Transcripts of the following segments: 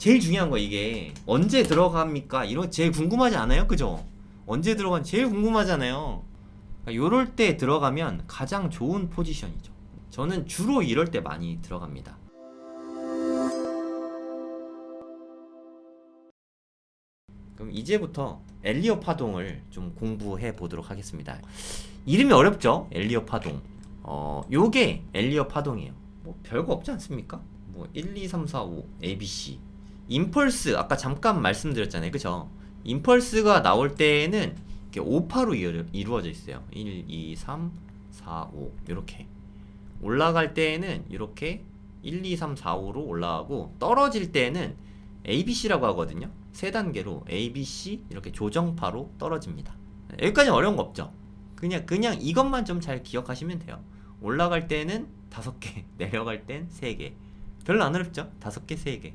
제일 중요한 거 이게 언제 들어갑니까? 이런 거 제일 궁금하지 않아요? 그죠? 언제 들어간 제일 궁금하잖아요. 그러니까 요럴 때 들어가면 가장 좋은 포지션이죠. 저는 주로 이럴 때 많이 들어갑니다. 그럼 이제부터 엘리어 파동을 좀 공부해 보도록 하겠습니다. 이름이 어렵죠? 엘리어 파동. 요게 엘리어 파동이에요. 뭐 별거 없지 않습니까? 뭐 1, 2, 3, 4, 5 ABC. 임펄스 아까 잠깐 말씀드렸잖아요. 그죠? 임펄스가 나올 때에는 이렇게 오파로 이루어져 있어요. 1, 2, 3, 4, 5 이렇게. 올라갈 때에는 이렇게 1, 2, 3, 4, 5로 올라가고 떨어질 때에는 ABC라고 하거든요. 세 단계로 ABC 이렇게 조정파로 떨어집니다. 여기까지 어려운 거 없죠? 그냥 이것만 좀 잘 기억하시면 돼요. 올라갈 때는 5개, 내려갈 땐 3개. 별로 안 어렵죠? 5개, 3개.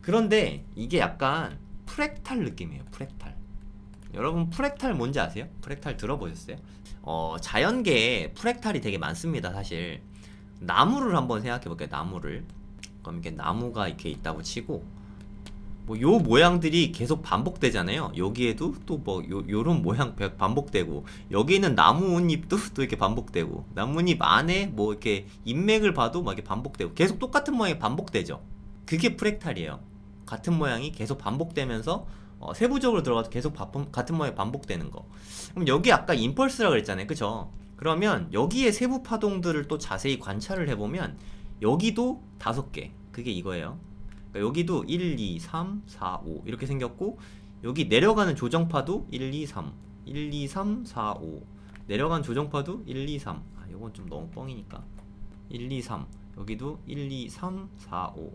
그런데 이게 약간 프랙탈 느낌이에요. 프랙탈. 여러분 프랙탈 뭔지 아세요? 프랙탈 들어보셨어요? 자연계에 프랙탈이 되게 많습니다. 사실 나무를 한번 생각해 볼게요. 나무를. 그럼 이렇게 나무가 이렇게 있다고 치고 뭐 요 모양들이 계속 반복되잖아요. 여기에도 또 뭐 요런 모양 반복되고 여기 있는 나뭇잎도 또 이렇게 반복되고 나뭇잎 안에 뭐 이렇게 인맥을 봐도 막 이렇게 반복되고 계속 똑같은 모양이 반복되죠. 그게 프랙탈이에요. 같은 모양이 계속 반복되면서 세부적으로 들어가도 계속 같은 모양이 반복되는 거. 그럼 여기 아까 임펄스라 그랬잖아요. 그쵸? 그러면 여기에 세부 파동들을 또 자세히 관찰을 해보면 여기도 5개. 그게 이거예요. 그러니까 여기도 1, 2, 3, 4, 5 이렇게 생겼고 여기 내려가는 조정파도 1, 2, 3 1, 2, 3, 4, 5 내려가는 조정파도 1, 2, 3 요건 좀 너무 뻥이니까 1, 2, 3 여기도 1, 2, 3, 4, 5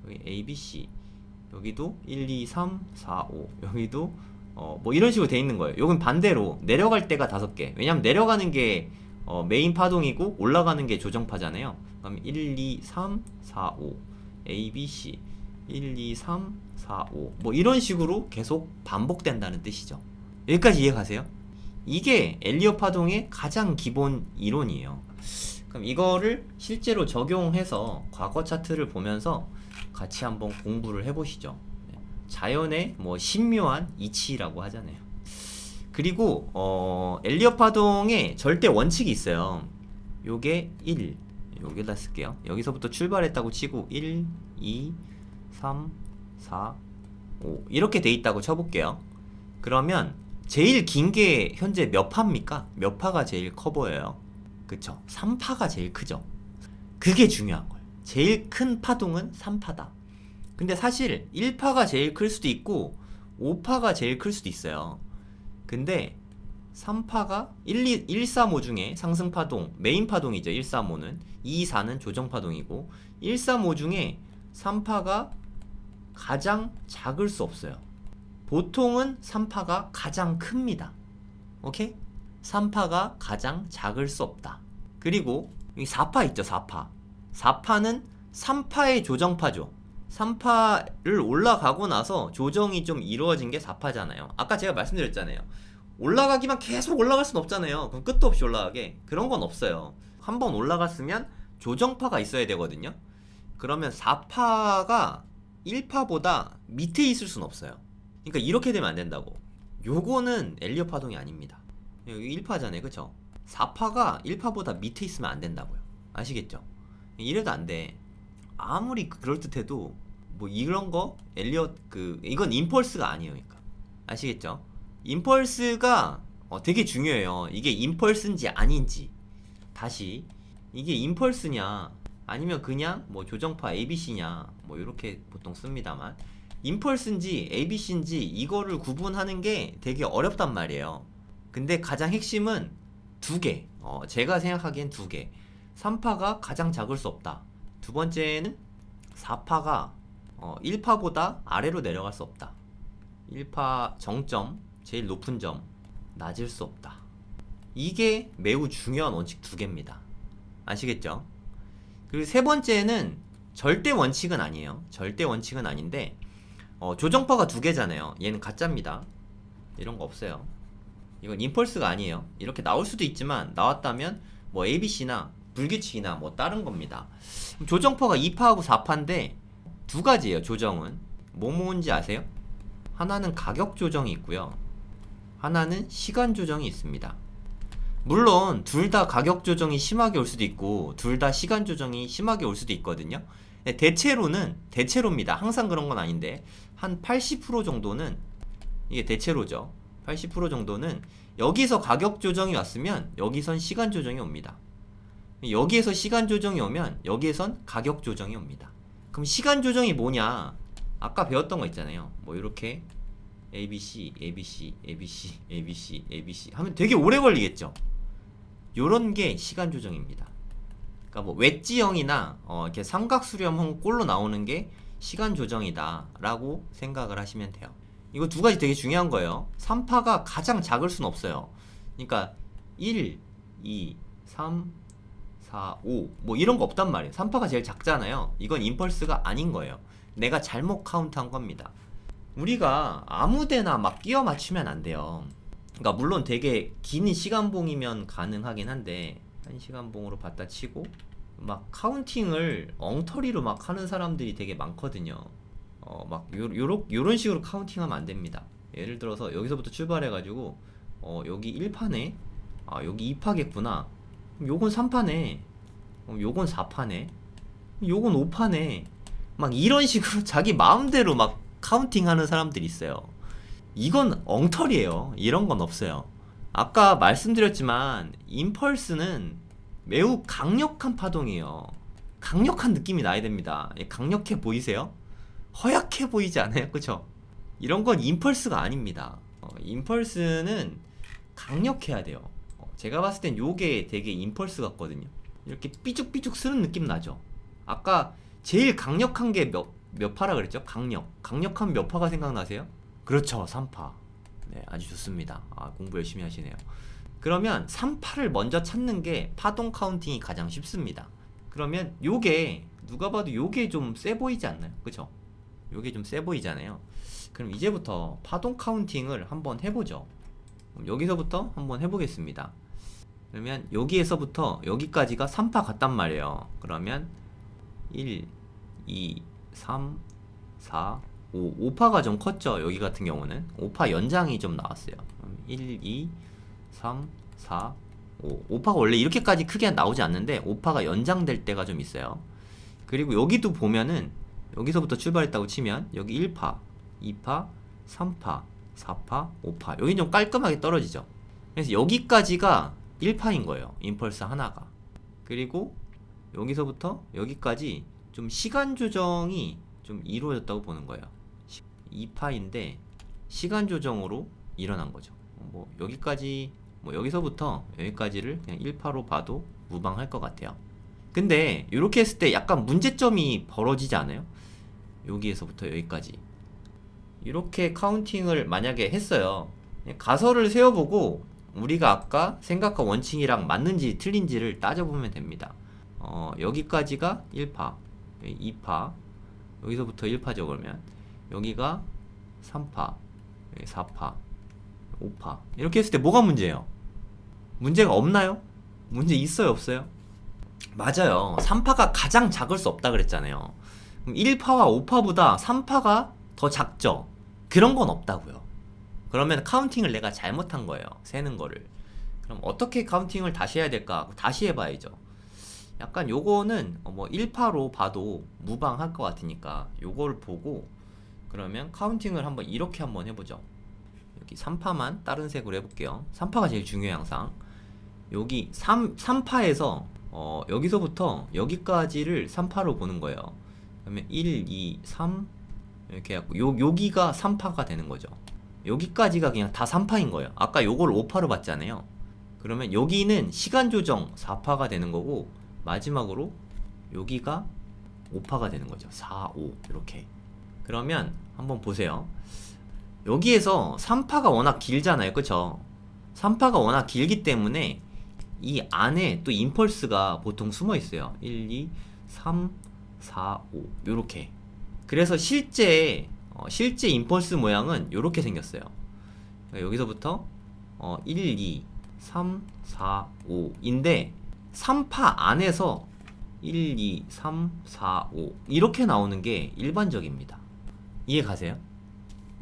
여기 ABC 여기도 1, 2, 3, 4, 5 여기도 뭐 이런 식으로 돼 있는 거예요. 요건 반대로 내려갈 때가 5개. 왜냐면 내려가는 게 메인 파동이고 올라가는 게 조정파잖아요. 그럼 1, 2, 3, 4, 5 ABC 1, 2, 3, 4, 5 뭐 이런 식으로 계속 반복된다는 뜻이죠. 여기까지 이해가세요? 이게 엘리어 파동의 가장 기본 이론이에요. 그럼 이거를 실제로 적용해서 과거 차트를 보면서 같이 한번 공부를 해보시죠. 자연의 뭐 신묘한 이치라고 하잖아요. 그리고 엘리어 파동의 절대 원칙이 있어요. 요게 1 여기다 쓸게요. 여기서부터 출발했다고 치고 1, 2, 3, 4, 5 이렇게 돼 있다고 쳐볼게요. 그러면 제일 긴 게 현재 몇 파입니까? 몇 파가 제일 커 보여요? 그쵸? 3파가 제일 크죠? 그게 중요한 거예요. 제일 큰 파동은 3파다. 근데 사실 1파가 제일 클 수도 있고 5파가 제일 클 수도 있어요. 근데 3파가 1, 3, 5 중에 상승파동, 메인 파동이죠. 1, 3, 5는 2, 4는 조정파동이고 1, 3, 5 중에 3파가 가장 작을 수 없어요. 보통은 3파가 가장 큽니다. 오케이? 3파가 가장 작을 수 없다. 그리고 여기 4파 있죠. 4파 4파는 3파의 조정파죠. 3파를 올라가고 나서 조정이 좀 이루어진 게 4파잖아요. 아까 제가 말씀드렸잖아요. 올라가기만 계속 올라갈 순 없잖아요. 그럼 끝도 없이 올라가게. 그런 건 없어요. 한번 올라갔으면 조정파가 있어야 되거든요. 그러면 4파가 1파보다 밑에 있을 순 없어요. 그러니까 이렇게 되면 안 된다고. 요거는 엘리어 파동이 아닙니다. 여기 1파잖아요. 그쵸? 4파가 1파보다 밑에 있으면 안 된다고요. 아시겠죠? 이래도 안 돼. 아무리 그럴듯해도 뭐 이런 거 엘리어 이건 임펄스가 아니에요. 그러니까 아시겠죠? 임펄스가 되게 중요해요. 이게 임펄스인지 아닌지. 다시 이게 임펄스냐 아니면 그냥 뭐 조정파 ABC냐 뭐 이렇게 보통 씁니다만 임펄스인지 ABC인지 이거를 구분하는 게 되게 어렵단 말이에요. 근데 가장 핵심은 2개. 제가 생각하기엔 2개. 3파가 가장 작을 수 없다. 두 번째는 4파가 1파보다 아래로 내려갈 수 없다. 1파 정점, 제일 높은 점, 낮을 수 없다. 이게 매우 중요한 원칙 2개입니다. 아시겠죠? 그리고 세 번째는 절대 원칙은 아니에요. 절대 원칙은 아닌데 조정파가 2개잖아요. 얘는 가짜입니다. 이런 거 없어요. 이건 임펄스가 아니에요. 이렇게 나올 수도 있지만 나왔다면 뭐 ABC나 불규칙이나 뭐 다른 겁니다. 조정파가 2파하고 4파인데 2가지예요. 조정은 뭐뭐인지 아세요? 하나는 가격 조정이 있고요. 하나는 시간 조정이 있습니다. 물론 둘 다 가격 조정이 심하게 올 수도 있고 둘 다 시간 조정이 심하게 올 수도 있거든요. 대체로입니다. 항상 그런 건 아닌데 한 80% 정도는 이게 대체로죠. 80% 정도는 여기서 가격 조정이 왔으면 여기선 시간 조정이 옵니다. 여기에서 시간 조정이 오면 여기에선 가격 조정이 옵니다. 그럼 시간 조정이 뭐냐? 아까 배웠던 거 있잖아요. 뭐 이렇게 ABC, ABC, ABC, ABC, ABC 하면 되게 오래 걸리겠죠. 요런 게 시간 조정입니다. 그러니까 뭐 웨지형이나 이렇게 삼각수렴형 꼴로 나오는 게 시간 조정이다 라고 생각을 하시면 돼요. 이거 두 가지 되게 중요한 거예요. 3파가 가장 작을 순 없어요. 그러니까 1, 2, 3, 4, 5 뭐 이런 거 없단 말이에요. 3파가 제일 작잖아요. 이건 임펄스가 아닌 거예요. 내가 잘못 카운트한 겁니다. 우리가 아무데나 막 끼워 맞추면 안 돼요. 그러니까 물론 되게 긴 시간봉이면 가능하긴 한데 1시간봉으로 봤다 치고 막 카운팅을 엉터리로 막 하는 사람들이 되게 많거든요. 막 요런 식으로 카운팅하면 안 됩니다. 예를 들어서 여기서부터 출발해가지고 여기 1파네, 여기 2파겠구나. 요건 3파네, 요건 4파네, 요건 5파네. 막 이런 식으로 자기 마음대로 막 카운팅하는 사람들이 있어요. 이건 엉터리예요. 이런 건 없어요. 아까 말씀드렸지만 임펄스는 매우 강력한 파동이에요. 강력한 느낌이 나야 됩니다. 강력해 보이세요? 허약해 보이지 않아요? 그쵸? 이런 건 임펄스가 아닙니다. 임펄스는 강력해야 돼요. 제가 봤을 땐 요게 되게 임펄스 같거든요. 이렇게 삐죽삐죽 쓰는 느낌 나죠? 아까 제일 강력한 게 몇 파라 그랬죠? 강력한 몇 파가 생각나세요? 그렇죠, 3파. 네, 아주 좋습니다. 공부 열심히 하시네요. 그러면 3파를 먼저 찾는 게 파동 카운팅이 가장 쉽습니다. 그러면 요게 누가 봐도 요게 좀 세 보이지 않나요? 그쵸? 요게 좀 세 보이잖아요. 그럼 이제부터 파동 카운팅을 한번 해보죠. 여기서부터 한번 해보겠습니다. 그러면 여기에서부터 여기까지가 3파 같단 말이에요. 그러면 1, 2, 3, 4, 5파가 좀 컸죠. 여기 같은 경우는 5파 연장이 좀 나왔어요. 1, 2, 3, 4, 5. 5파가 원래 이렇게까지 크게 나오지 않는데 5파가 연장될 때가 좀 있어요. 그리고 여기도 보면은 여기서부터 출발했다고 치면 여기 1파, 2파, 3파, 4파, 5파 여기 좀 깔끔하게 떨어지죠. 그래서 여기까지가 1파인 거예요. 임펄스 하나가. 그리고 여기서부터 여기까지 좀 시간 조정이 좀 이루어졌다고 보는 거예요. 2파인데 시간 조정으로 일어난 거죠. 뭐 여기까지 뭐 여기서부터 여기까지를 그냥 1파로 봐도 무방할 것 같아요. 근데 이렇게 했을 때 약간 문제점이 벌어지지 않아요? 여기에서부터 여기까지 이렇게 카운팅을 만약에 했어요. 가설을 세워보고 우리가 아까 생각한 원칙이랑 맞는지 틀린지를 따져보면 됩니다. 여기까지가 1파, 2파, 여기서부터 1파죠. 그러면 여기가 3파, 4파, 5파 이렇게 했을 때 뭐가 문제예요? 문제가 없나요? 문제 있어요? 없어요? 맞아요. 3파가 가장 작을 수 없다 그랬잖아요. 그럼 1파와 5파보다 3파가 더 작죠? 그런 건 없다고요. 그러면 카운팅을 내가 잘못한 거예요. 세는 거를. 그럼 어떻게 카운팅을 다시 해야 될까? 다시 해봐야죠. 약간 요거는 뭐 1파로 봐도 무방할 것 같으니까 요거를 보고 그러면 카운팅을 한번 이렇게 한번 해보죠. 여기 3파만 다른 색으로 해볼게요. 3파가 제일 중요해요. 항상 여기 3파에서 여기서부터 여기까지를 3파로 보는 거예요. 그러면 1, 2, 3 이렇게 해갖고 여기가 3파가 되는 거죠. 여기까지가 그냥 다 3파인 거예요. 아까 요걸 5파로 봤잖아요. 그러면 여기는 시간 조정 4파가 되는 거고 마지막으로 여기가 5파가 되는 거죠. 4, 5 이렇게. 그러면 한번 보세요. 여기에서 3파가 워낙 길잖아요. 그쵸? 3파가 워낙 길기 때문에 이 안에 또 임펄스가 보통 숨어 있어요. 1, 2, 3, 4, 5 요렇게. 그래서 실제 임펄스 모양은 요렇게 생겼어요. 그러니까 여기서부터 1, 2, 3, 4, 5인데 3파 안에서 1, 2, 3, 4, 5 이렇게 나오는 게 일반적입니다. 이해 가세요?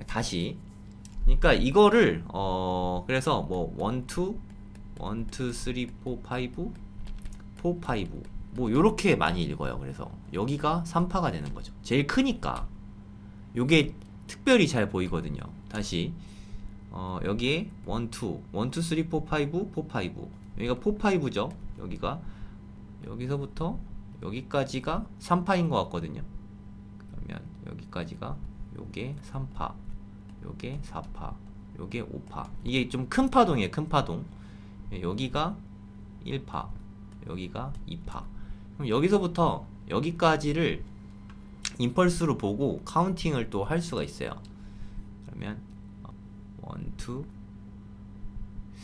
다시. 그러니까 이거를 그래서 뭐 1, 2, 1, 2, 3, 4, 5, 4, 5, 뭐 요렇게 많이 읽어요. 그래서 여기가 3파가 되는 거죠. 제일 크니까 요게 특별히 잘 보이거든요. 다시 여기에 1, 2, 1, 2, 3, 4, 5, 4, 5, 여기가 4, 5죠. 여기가 여기서부터 여기까지가 3파인 것 같거든요. 그러면 여기까지가 요게 3파, 요게 4파, 요게 5파. 이게 좀 큰 파동이에요. 큰 파동. 여기가 1파, 여기가 2파. 그럼 여기서부터 여기까지를 임펄스로 보고 카운팅을 또 할 수가 있어요. 그러면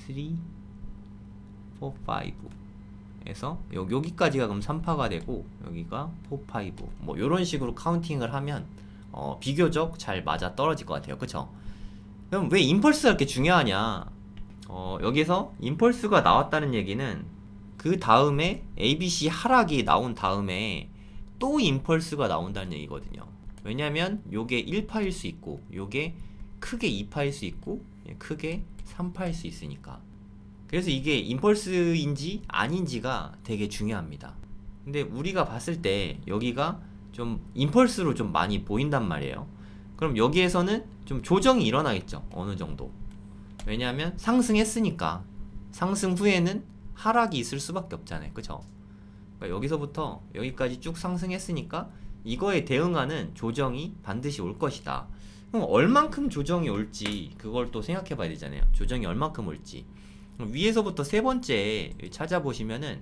1, 2, 3, 4, 5 에서 여기까지가 그럼 3파가 되고 여기가 4, 5 뭐 이런 식으로 카운팅을 하면 비교적 잘 맞아 떨어질 것 같아요. 그쵸? 그럼 왜 임펄스가 이렇게 중요하냐? 여기서 임펄스가 나왔다는 얘기는 그 다음에 ABC 하락이 나온 다음에 또 임펄스가 나온다는 얘기거든요. 왜냐면 요게 1파일 수 있고 요게 크게 2파일 수 있고 크게 3파일 수 있으니까. 그래서 이게 임펄스인지 아닌지가 되게 중요합니다. 근데 우리가 봤을 때 여기가 좀 임펄스로 좀 많이 보인단 말이에요. 그럼 여기에서는 좀 조정이 일어나겠죠. 어느 정도. 왜냐하면 상승했으니까 상승 후에는 하락이 있을 수밖에 없잖아요. 그쵸? 그러니까 여기서부터 여기까지 쭉 상승했으니까 이거에 대응하는 조정이 반드시 올 것이다. 그럼 얼만큼 조정이 올지 그걸 또 생각해 봐야 되잖아요. 조정이 얼만큼 올지. 위에서부터 세 번째 찾아보시면은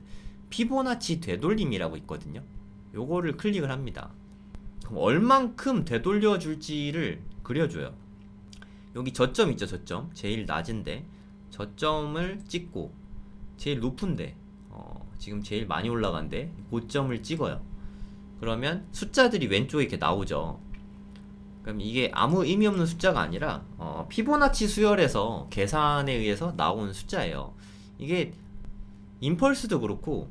피보나치 되돌림이라고 있거든요. 요거를 클릭을 합니다. 그럼 얼만큼 되돌려 줄지를 그려줘요. 여기 저점 있죠. 저점 제일 낮은데 저점을 찍고 제일 높은데 지금 제일 많이 올라간데 고점을 찍어요. 그러면 숫자들이 왼쪽에 이렇게 나오죠. 그럼 이게 아무 의미 없는 숫자가 아니라 피보나치 수열에서 계산에 의해서 나온 숫자예요. 이게 임펄스도 그렇고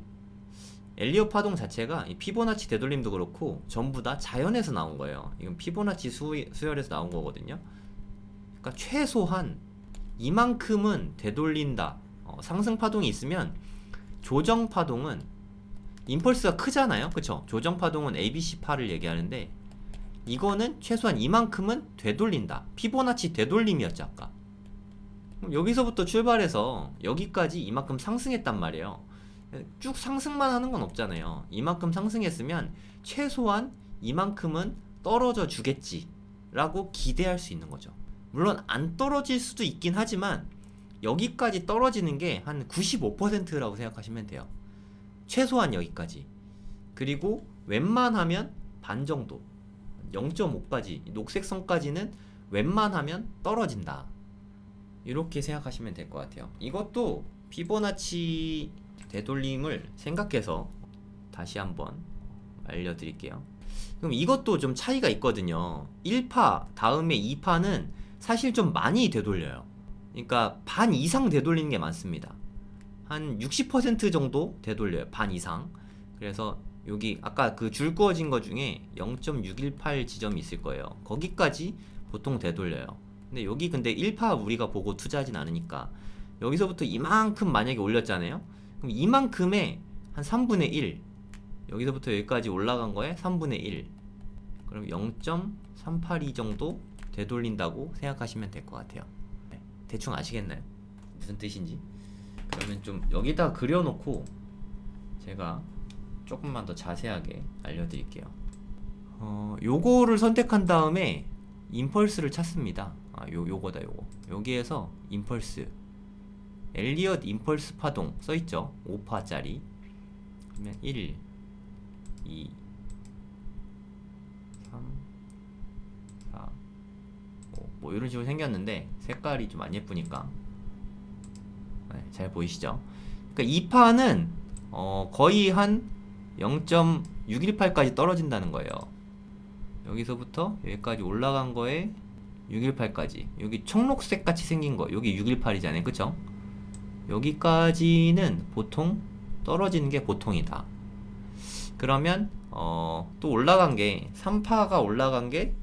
엘리엇 파동 자체가 이 피보나치 되돌림도 그렇고 전부 다 자연에서 나온 거예요. 이건 피보나치 수열에서 나온 거거든요. 그러니까 최소한 이만큼은 되돌린다. 상승 파동이 있으면 조정 파동은 임펄스가 크잖아요. 그쵸? 조정 파동은 ABC파를 얘기하는데 이거는 최소한 이만큼은 되돌린다. 피보나치 되돌림이었죠 아까. 그럼 여기서부터 출발해서 여기까지 이만큼 상승했단 말이에요. 쭉 상승만 하는 건 없잖아요. 이만큼 상승했으면 최소한 이만큼은 떨어져 주겠지 라고 기대할 수 있는 거죠. 물론 안 떨어질 수도 있긴 하지만 여기까지 떨어지는 게 한 95%라고 생각하시면 돼요. 최소한 여기까지. 그리고 웬만하면 반 정도 0.5까지 녹색 선까지는 웬만하면 떨어진다. 이렇게 생각하시면 될 것 같아요. 이것도 피보나치 되돌림을 생각해서 다시 한번 알려드릴게요. 그럼 이것도 좀 차이가 있거든요. 1파 다음에 2파는 사실 좀 많이 되돌려요. 그러니까 반 이상 되돌리는 게 많습니다. 한 60% 정도 되돌려요. 반 이상. 그래서 여기 아까 그 줄 그어진 거 중에 0.618 지점이 있을 거예요. 거기까지 보통 되돌려요. 근데 여기 근데 1파 우리가 보고 투자하진 않으니까 여기서부터 이만큼 만약에 올렸잖아요. 그럼 이만큼의 한 3분의 1 여기서부터 여기까지 올라간 거에 3분의 1 그럼 0.382 정도 되돌린다고 생각하시면 될 것 같아요. 네, 대충 아시겠나요? 무슨 뜻인지? 그러면 좀 여기다 그려놓고 제가 조금만 더 자세하게 알려드릴게요. 요거를 선택한 다음에 임펄스를 찾습니다. 요거다 요거. 여기에서 임펄스 엘리엇 임펄스 파동 써있죠. 5파짜리. 그러면 1 2 3 4 5 뭐 이런 식으로 생겼는데 색깔이 좀 안 예쁘니까 네, 잘 보이시죠? 그러니까 2파는 거의 한 0.618까지 떨어진다는 거예요. 여기서부터 여기까지 올라간 거에 618까지 여기 청록색 같이 생긴 거 여기 618이잖아요. 그쵸? 여기까지는 보통 떨어지는 게 보통이다. 그러면 또 올라간 게 3파가 올라간 게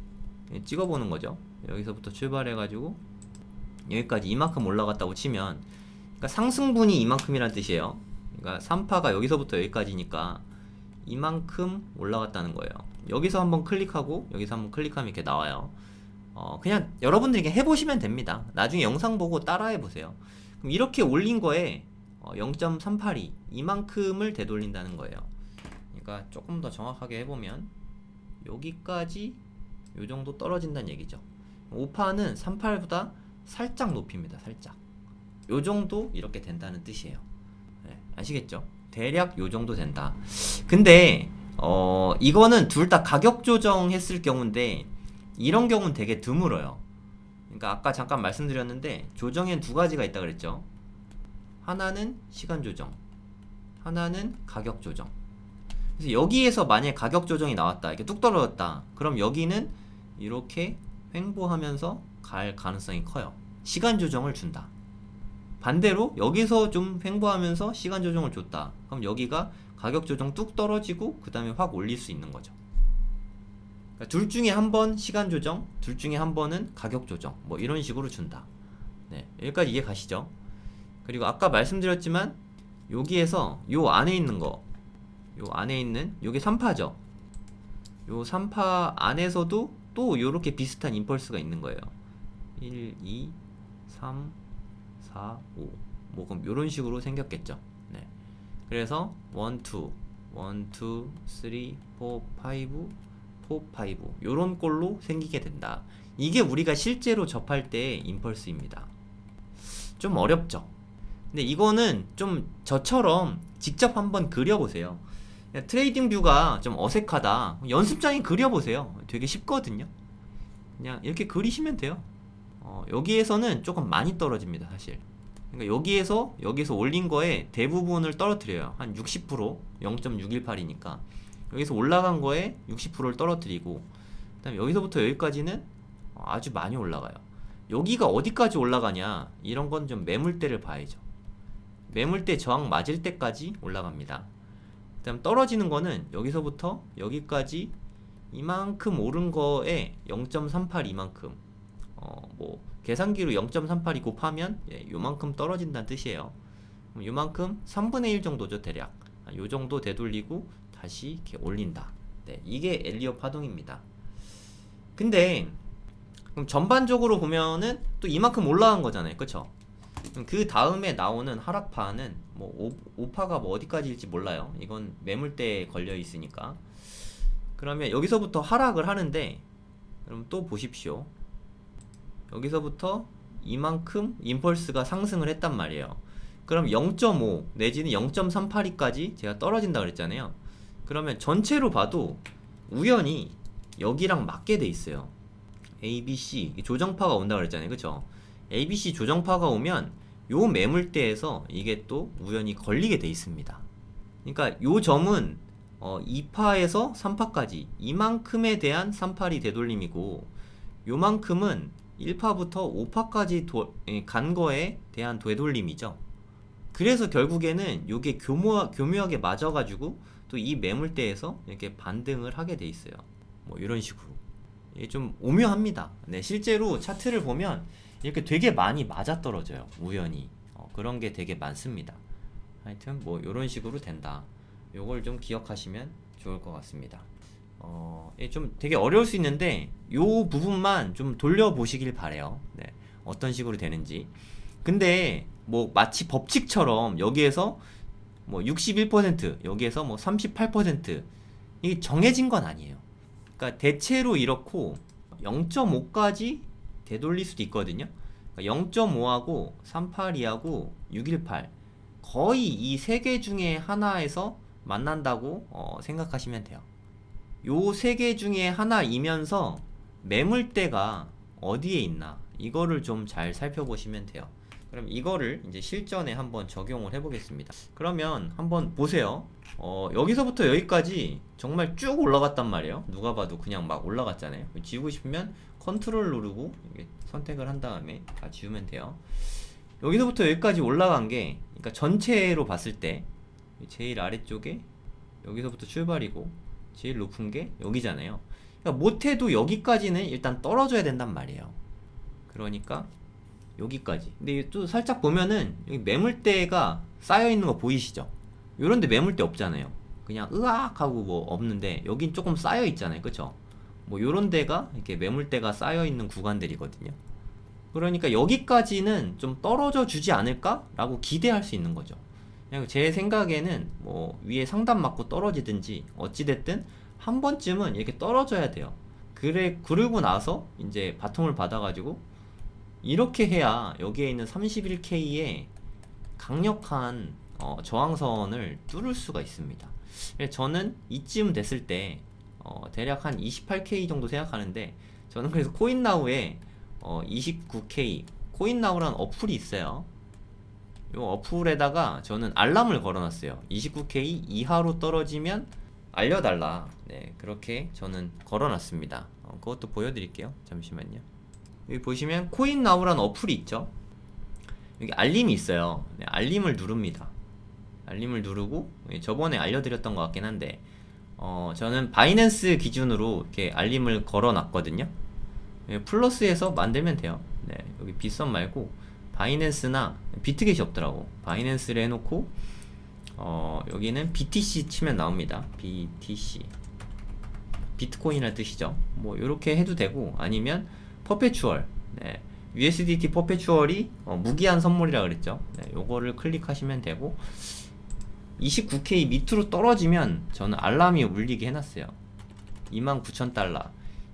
찍어보는 거죠. 여기서부터 출발해가지고 여기까지 이만큼 올라갔다고 치면, 그러니까 상승분이 이만큼이란 뜻이에요. 그러니까 3파가 여기서부터 여기까지니까 이만큼 올라갔다는 거예요. 여기서 한번 클릭하고 여기서 한번 클릭하면 이렇게 나와요. 그냥 여러분들이 이렇게 해보시면 됩니다. 나중에 영상 보고 따라해보세요. 그럼 이렇게 올린 거에 0.382 이만큼을 되돌린다는 거예요. 그러니까 조금 더 정확하게 해보면 여기까지 요 정도 떨어진다는 얘기죠. 5파는 38보다 살짝 높입니다. 살짝 요 정도 이렇게 된다는 뜻이에요. 네, 아시겠죠? 대략 요 정도 된다. 근데 이거는 둘 다 가격 조정했을 경우인데 이런 경우는 되게 드물어요. 그러니까 아까 잠깐 말씀드렸는데 조정엔 두 가지가 있다 그랬죠. 하나는 시간 조정, 하나는 가격 조정. 그래서 여기에서 만약에 가격 조정이 나왔다, 이렇게 뚝 떨어졌다, 그럼 여기는 이렇게 횡보하면서 갈 가능성이 커요. 시간 조정을 준다. 반대로 여기서 좀 횡보하면서 시간 조정을 줬다, 그럼 여기가 가격 조정 뚝 떨어지고 그 다음에 확 올릴 수 있는 거죠. 그러니까 둘 중에 한 번 시간 조정, 둘 중에 한 번은 가격 조정, 뭐 이런 식으로 준다. 네, 여기까지 이해 가시죠? 그리고 아까 말씀드렸지만 여기에서 요 안에 있는 거, 요 안에 있는 요게 3파죠. 요 3파 안에서도 또 요렇게 비슷한 임펄스가 있는 거예요. 1, 2, 3, 4, 5. 뭐 그럼 요런 식으로 생겼겠죠. 네. 그래서 1, 2, 1, 2, 3, 4, 5, 4, 5 요런 꼴로 생기게 된다. 이게 우리가 실제로 접할 때의 임펄스입니다. 좀 어렵죠. 근데 이거는 좀 저처럼 직접 한번 그려보세요. 트레이딩 뷰가 좀 어색하다, 연습장에 그려보세요. 되게 쉽거든요. 그냥 이렇게 그리시면 돼요. 여기에서는 조금 많이 떨어집니다, 사실. 그러니까 여기서 올린 거에 대부분을 떨어뜨려요. 한 60%, 0.618이니까 여기서 올라간 거에 60%를 떨어뜨리고, 그 다음에 여기서부터 여기까지는 아주 많이 올라가요. 여기가 어디까지 올라가냐, 이런 건 좀 매물대를 봐야죠. 매물대 저항 맞을 때까지 올라갑니다. 그 다음 떨어지는 거는 여기서부터 여기까지 이만큼 오른 거에 0.38 이만큼, 뭐 계산기로 0.38이 곱하면 요만큼 떨어진다는 뜻이에요. 요만큼 3분의 1 정도죠, 대략. 요 정도 되돌리고 다시 이렇게 올린다. 네, 이게 엘리엇 파동입니다. 근데 그럼 전반적으로 보면은 또 이만큼 올라간 거잖아요, 그쵸? 그 다음에 나오는 하락파는 뭐 5파가 뭐 어디까지일지 몰라요. 이건 매물대에 걸려 있으니까. 그러면 여기서부터 하락을 하는데, 그럼 또 보십시오. 여기서부터 이만큼 임펄스가 상승을 했단 말이에요. 그럼 0.5 내지는 0.382까지 제가 떨어진다 그랬잖아요. 그러면 전체로 봐도 우연히 여기랑 맞게 돼 있어요. ABC 조정파가 온다 그랬잖아요, 그쵸? ABC 조정파가 오면 요 매물대에서 이게 또 우연히 걸리게 돼 있습니다. 그러니까 요 점은 2파에서 3파까지 이만큼에 대한 382 되돌림이고, 요만큼은 1파부터 5파까지 간 거에 대한 되돌림이죠. 그래서 결국에는 요게 교묘하게 맞아가지고 또 이 매물대에서 이렇게 반등을 하게 돼 있어요. 뭐 이런 식으로. 이게 좀 오묘합니다. 네, 실제로 차트를 보면 이렇게 되게 많이 맞아떨어져요, 우연히. 그런 게 되게 많습니다. 하여튼 뭐 이런 식으로 된다. 요걸 좀 기억하시면 좋을 것 같습니다. 좀 되게 어려울 수 있는데 요 부분만 좀 돌려보시길 바래요. 네, 어떤 식으로 되는지. 근데 뭐 마치 법칙처럼 여기에서 뭐 61%, 여기에서 뭐 38% 이게 정해진 건 아니에요. 그러니까 대체로 이렇고 0.5까지 되돌릴 수도 있거든요. 0.5하고 382하고 618 거의 이 세 개 중에 하나에서 만난다고 생각하시면 돼요. 요 세 개 중에 하나이면서 매물대가 어디에 있나 이거를 좀 잘 살펴보시면 돼요. 그럼 이거를 이제 실전에 한번 적용을 해보겠습니다. 그러면 한번 보세요. 여기서부터 여기까지 정말 쭉 올라갔단 말이에요. 누가 봐도 그냥 막 올라갔잖아요. 지우고 싶으면 컨트롤 누르고 선택을 한 다음에 다 지우면 돼요. 여기서부터 여기까지 올라간 게, 그러니까 전체로 봤을 때 제일 아래쪽에 여기서부터 출발이고 제일 높은 게 여기잖아요. 그러니까 못해도 여기까지는 일단 떨어져야 된단 말이에요. 그러니까 여기까지. 근데 또 살짝 보면은 여기 매물대가 쌓여 있는 거 보이시죠? 요런데 매물대 없잖아요. 그냥 으악 하고 뭐 없는데 여긴 조금 쌓여 있잖아요. 그쵸? 뭐 요런 데가 이렇게 매물대가 쌓여 있는 구간들이거든요. 그러니까 여기까지는 좀 떨어져 주지 않을까? 라고 기대할 수 있는 거죠. 그냥 제 생각에는 뭐 위에 상단 맞고 떨어지든지 어찌됐든 한 번쯤은 이렇게 떨어져야 돼요. 그러고 나서 이제 바통을 받아가지고 이렇게 해야 여기에 있는 31K의 강력한 저항선을 뚫을 수가 있습니다. 저는 이쯤 됐을 때 대략 한 28K 정도 생각하는데, 저는 그래서 코인나우에 29K 코인나우라는 어플이 있어요. 이 어플에다가 저는 알람을 걸어놨어요. 29K 이하로 떨어지면 알려달라. 네, 그렇게 저는 걸어놨습니다. 그것도 보여드릴게요. 잠시만요. 여기 보시면 코인나우라는 어플이 있죠. 여기 알림이 있어요. 네, 알림을 누릅니다. 알림을 누르고 저번에 알려드렸던 것 같긴 한데 저는 바이낸스 기준으로 이렇게 알림을 걸어놨거든요. 플러스에서 만들면 돼요. 네, 여기 빗썸 말고 바이낸스나 비트겟이 없더라고. 바이낸스를 해놓고 여기는 BTC 치면 나옵니다. BTC 비트코인이라는 뜻이죠. 뭐 이렇게 해도 되고, 아니면 퍼페추얼, 네, USDT 퍼페추얼이 무기한 선물이라 그랬죠. 네, 요거를 클릭하시면 되고, 29K 밑으로 떨어지면 저는 알람이 울리게 해놨어요. 29,000달러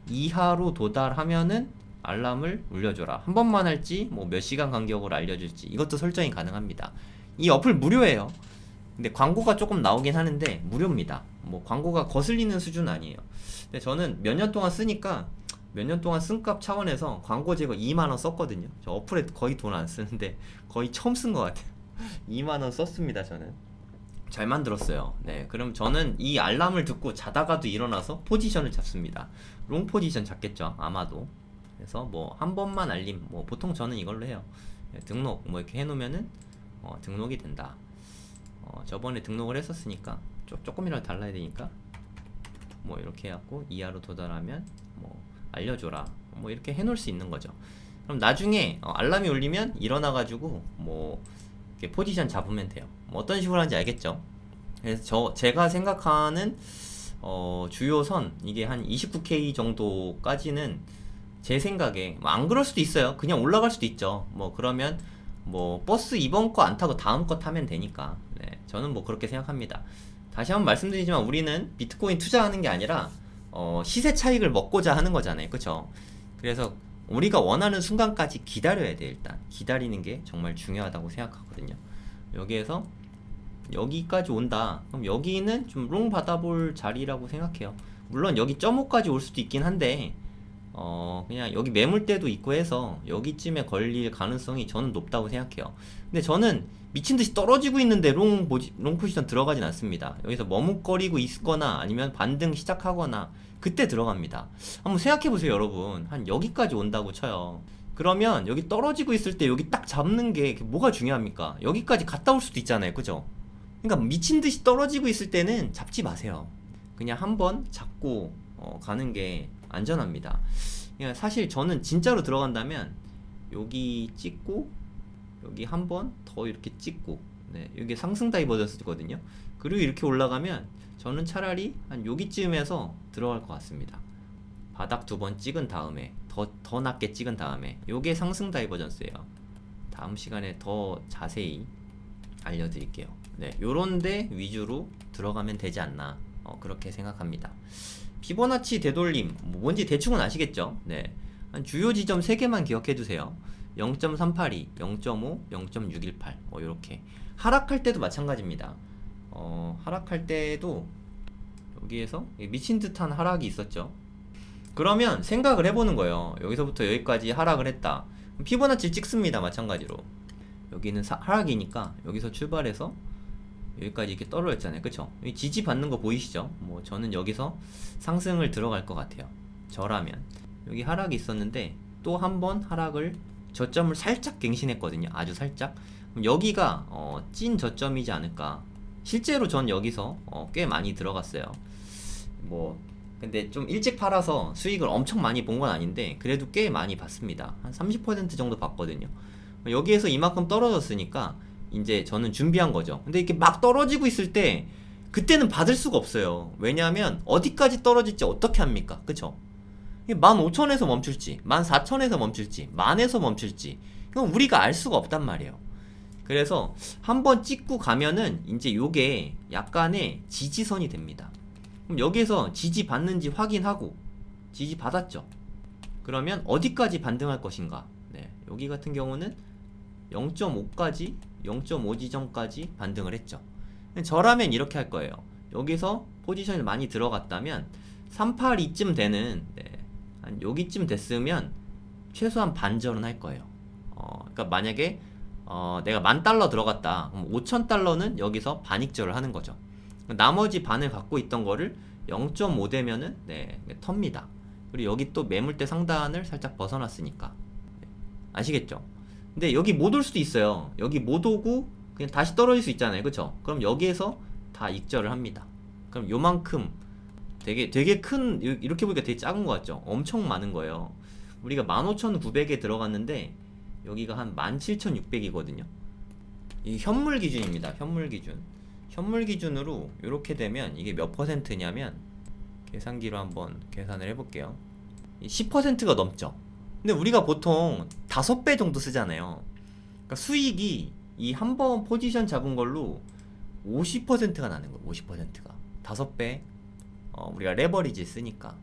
이하로 도달하면은 알람을 울려줘라. 한 번만 할지 뭐 몇 시간 간격으로 알려줄지 이것도 설정이 가능합니다. 이 어플 무료예요. 근데 광고가 조금 나오긴 하는데 무료입니다. 뭐 광고가 거슬리는 수준은 아니에요. 근데 저는 몇 년 동안 쓰니까 몇 년 동안 쓴 값 차원에서 광고 제거 2만원 썼거든요. 저 어플에 거의 돈 안 쓰는데 거의 처음 쓴 것 같아요. 2만원 썼습니다. 저는 잘 만들었어요. 네, 그럼 저는 이 알람을 듣고 자다가도 일어나서 포지션을 잡습니다. 롱 포지션 잡겠죠, 아마도. 그래서 뭐 한 번만 알림, 뭐 보통 저는 이걸로 해요. 네, 등록 뭐 이렇게 해놓으면은 등록이 된다. 저번에 등록을 했었으니까 조금이라도 달라야 되니까 뭐 이렇게 해갖고 이하로 도달하면 뭐 알려줘라. 뭐 이렇게 해놓을 수 있는 거죠. 그럼 나중에 알람이 울리면 일어나가지고 뭐 이렇게 포지션 잡으면 돼요. 뭐 어떤 식으로 하는지 알겠죠? 그래서 제가 생각하는 주요 선, 이게 한 29K 정도까지는 제 생각에 뭐 안 그럴 수도 있어요. 그냥 올라갈 수도 있죠. 뭐 그러면 뭐 버스 이번 거 안 타고 다음 거 타면 되니까. 네, 저는 뭐 그렇게 생각합니다. 다시 한번 말씀드리지만 우리는 비트코인 투자하는 게 아니라 시세 차익을 먹고자 하는 거잖아요. 그쵸? 그래서 우리가 원하는 순간까지 기다려야 돼. 일단 기다리는 게 정말 중요하다고 생각하거든요. 여기에서 여기까지 온다. 그럼 여기는 좀 롱 받아볼 자리라고 생각해요. 물론 여기 0.5까지 올 수도 있긴 한데 그냥 여기 매물대도 있고 해서 여기쯤에 걸릴 가능성이 저는 높다고 생각해요. 근데 저는 미친듯이 떨어지고 있는데 롱 포지션 들어가진 않습니다. 여기서 머뭇거리고 있거나 아니면 반등 시작하거나 그때 들어갑니다. 한번 생각해보세요, 여러분. 한 여기까지 온다고 쳐요. 그러면 여기 떨어지고 있을 때 여기 딱 잡는 게 뭐가 중요합니까? 여기까지 갔다 올 수도 있잖아요. 그죠? 그러니까 미친듯이 떨어지고 있을 때는 잡지 마세요. 그냥 한번 잡고 가는 게 안전합니다. 그러니까 사실 저는 진짜로 들어간다면 여기 찍고 여기 한번 더 이렇게 찍고, 네, 이게 상승 다이버전스거든요. 그리고 이렇게 올라가면 저는 차라리 한 여기쯤에서 들어갈 것 같습니다. 바닥 2번 찍은 다음에 더 낮게 찍은 다음에 요게 상승 다이버전스예요. 다음 시간에 더 자세히 알려드릴게요. 네, 요런데 위주로 들어가면 되지 않나 그렇게 생각합니다. 피보나치 되돌림 뭔지 대충은 아시겠죠? 네, 한 주요 지점 3개만 기억해두세요. 0.382, 0.5, 0.618 뭐 요렇게. 하락할 때도 마찬가지입니다. 하락할 때도 여기에서 미친듯한 하락이 있었죠. 그러면 생각을 해보는 거예요. 여기서부터 여기까지 하락을 했다. 피보나치 찍습니다. 마찬가지로 여기는 하락이니까 여기서 출발해서 여기까지 이렇게 떨어졌잖아요. 그쵸? 여기 지지 받는 거 보이시죠? 뭐 저는 여기서 상승을 들어갈 것 같아요. 저라면. 여기 하락이 있었는데 또 한 번 하락을 저점을 살짝 갱신했거든요. 아주 살짝. 그럼 여기가 찐 저점이지 않을까. 실제로 전 여기서 꽤 많이 들어갔어요. 뭐 근데 좀 일찍 팔아서 수익을 엄청 많이 본 건 아닌데 그래도 꽤 많이 봤습니다. 한 30% 정도 봤거든요. 여기에서 이만큼 떨어졌으니까 이제 저는 준비한 거죠. 근데 이렇게 막 떨어지고 있을 때 그때는 받을 수가 없어요. 왜냐하면 어디까지 떨어질지 어떻게 합니까? 그쵸? 15,000에서 멈출지 14,000에서 멈출지 10,000에서 멈출지 이건 우리가 알 수가 없단 말이에요. 그래서 한번 찍고 가면은 이제 요게 약간의 지지선이 됩니다. 그럼 여기서 지지 받는지 확인하고 지지 받았죠. 그러면 어디까지 반등할 것인가? 네, 여기 같은 경우는 0.5까지 0.5 지점까지 반등을 했죠. 저라면 이렇게 할 거예요. 여기서 포지션이 많이 들어갔다면 382쯤 되는 한 여기쯤 됐으면 최소한 반절은 할 거예요. 그러니까 만약에 내가 10,000달러 들어갔다. 그럼 5,000달러는 여기서 반익절을 하는 거죠. 나머지 반을 갖고 있던 거를 0.5 되면은 텁니다. 그리고 여기 또 매물대 상단을 살짝 벗어났으니까 아시겠죠? 근데 여기 못 올 수도 있어요. 여기 못 오고 그냥 다시 떨어질 수 있잖아요. 그쵸? 그럼 여기에서 다 익절을 합니다. 그럼 요만큼 되게 큰, 이렇게 보니까 되게 작은 것 같죠? 엄청 많은 거예요. 우리가 15,900에 들어갔는데 여기가 한 17,600이거든요. 이 현물 기준입니다. 현물 기준. 현물 기준으로 이렇게 되면 이게 몇 퍼센트냐면 계산기로 한번 계산을 해볼게요. 10%가 넘죠. 근데 우리가 보통 5배 정도 쓰잖아요. 그러니까 수익이 이 한 번 포지션 잡은 걸로 50%가 나는 거예요. 50%가 5배. 우리가 레버리지 쓰니까.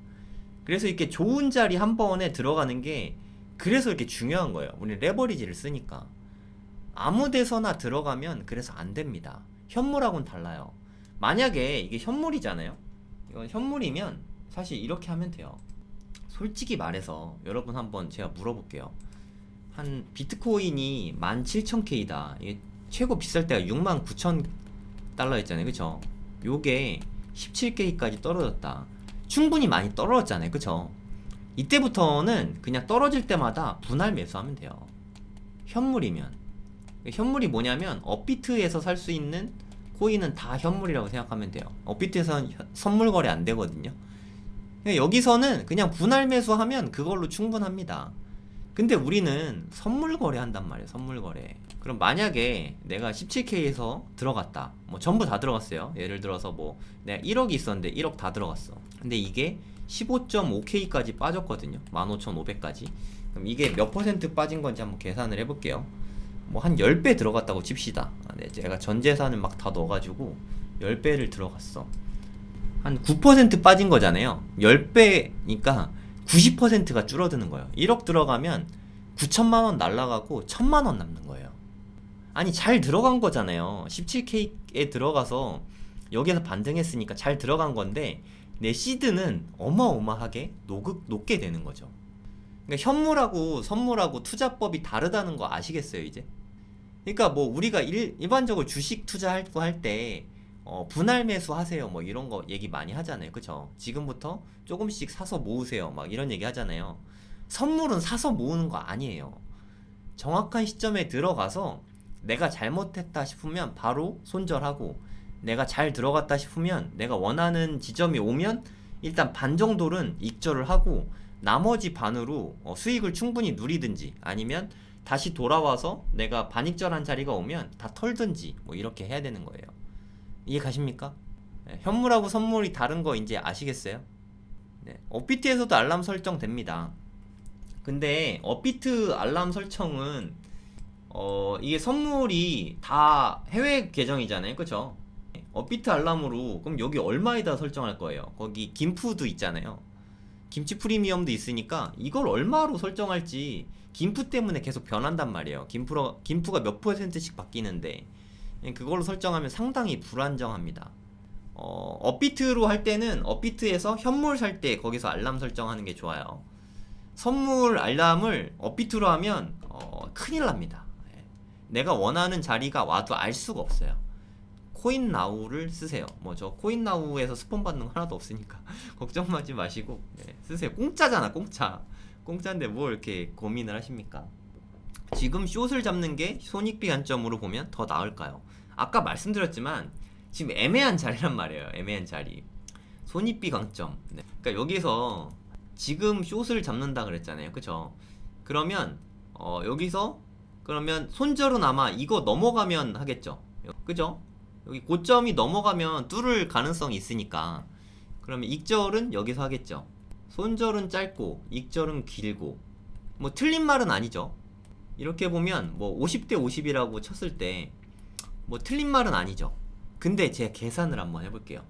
그래서 이렇게 좋은 자리 한 번에 들어가는 게 그래서 이렇게 중요한 거예요. 우리 레버리지를 쓰니까. 아무 데서나 들어가면 그래서 안 됩니다. 현물하고는 달라요. 만약에 이게 현물이잖아요. 이건 현물이면 사실 이렇게 하면 돼요. 솔직히 말해서 여러분 한번 제가 물어볼게요. 한 비트코인이 17,000K다. 이게 최고 비쌀 때가 69,000달러였잖아요. 그쵸? 요게 17K까지 떨어졌다. 충분히 많이 떨어졌잖아요. 그쵸? 이때부터는 그냥 떨어질 때마다 분할 매수하면 돼요. 현물이면. 현물이 뭐냐면 업비트에서 살 수 있는 코인은 다 현물이라고 생각하면 돼요. 업비트에서는 선물 거래 안 되거든요. 여기서는 그냥 분할 매수하면 그걸로 충분합니다. 근데 우리는 선물 거래 한단 말이에요. 선물 거래. 그럼 만약에 내가 17K에서 들어갔다. 뭐 전부 다 들어갔어요. 예를 들어서 뭐 내가 1억이 있었는데 1억 다 들어갔어. 근데 이게 15.5K까지 빠졌거든요. 15,500까지. 그럼 이게 몇 퍼센트 빠진 건지 한번 계산을 해볼게요. 뭐 한 10배 들어갔다고 칩시다. 제가 전 재산을 막 다 넣어가지고 10배를 들어갔어. 한 9% 빠진 거잖아요. 10배니까 90%가 줄어드는 거예요. 1억 들어가면 9천만원 날라가고 1,000만원 남는 거예요. 아니 잘 들어간 거잖아요. 17K에 들어가서 여기에서 반등했으니까 잘 들어간 건데 내 시드는 어마어마하게 높게 되는 거죠. 그러니까 현물하고 선물하고 투자법이 다르다는 거 아시겠어요 이제? 그러니까 뭐 우리가 일반적으로 주식 투자하고 할 때 분할 매수 하세요 뭐 이런 거 얘기 많이 하잖아요. 그쵸? 지금부터 조금씩 사서 모으세요 막 이런 얘기 하잖아요. 선물은 사서 모으는 거 아니에요. 정확한 시점에 들어가서 내가 잘못했다 싶으면 바로 손절하고 내가 잘 들어갔다 싶으면 내가 원하는 지점이 오면 일단 반 정도는 익절을 하고 나머지 반으로 수익을 충분히 누리든지 아니면 다시 돌아와서 내가 반익절한 자리가 오면 다 털든지 뭐 이렇게 해야 되는 거예요. 이해 가십니까? 네, 현물하고 선물이 다른 거 이제 아시겠어요? 네, 업비트에서도 알람 설정 됩니다. 근데 업비트 알람 설정은 이게 선물이 다 해외 계정이잖아요. 그쵸? 업비트 알람으로 그럼 여기 얼마에다 설정할 거예요? 거기 김푸도 있잖아요. 김치 프리미엄도 있으니까 이걸 얼마로 설정할지 김푸 때문에 계속 변한단 말이에요. 김푸가 몇 퍼센트씩 바뀌는데 그걸로 설정하면 상당히 불안정합니다. 업비트로 할 때는 업비트에서 현물 살 때 거기서 알람 설정하는 게 좋아요. 선물 알람을 업비트로 하면 큰일 납니다. 내가 원하는 자리가 와도 알 수가 없어요. 코인나우를 쓰세요. 뭐 저 코인나우에서 스폰 받는 거 하나도 없으니까 걱정하지 마시고 쓰세요. 공짜잖아 공짜. 공짜인데 뭐 이렇게 고민을 하십니까? 지금 숏을 잡는 게 손익비 관점으로 보면 더 나을까요? 아까 말씀드렸지만 지금 애매한 자리란 말이에요. 애매한 자리. 손익비 강점. 네. 그러니까 여기서 지금 숏을 잡는다 그랬잖아요. 그쵸? 그러면 여기서 그러면 손절은 아마 이거 넘어가면 하겠죠. 그죠? 여기 고점이 넘어가면 뚫을 가능성이 있으니까 그러면 익절은 여기서 하겠죠. 손절은 짧고 익절은 길고 뭐 틀린 말은 아니죠. 이렇게 보면 뭐 50대 50이라고 쳤을 때 뭐 틀린 말은 아니죠. 근데 제가 계산을 한번 해볼게요.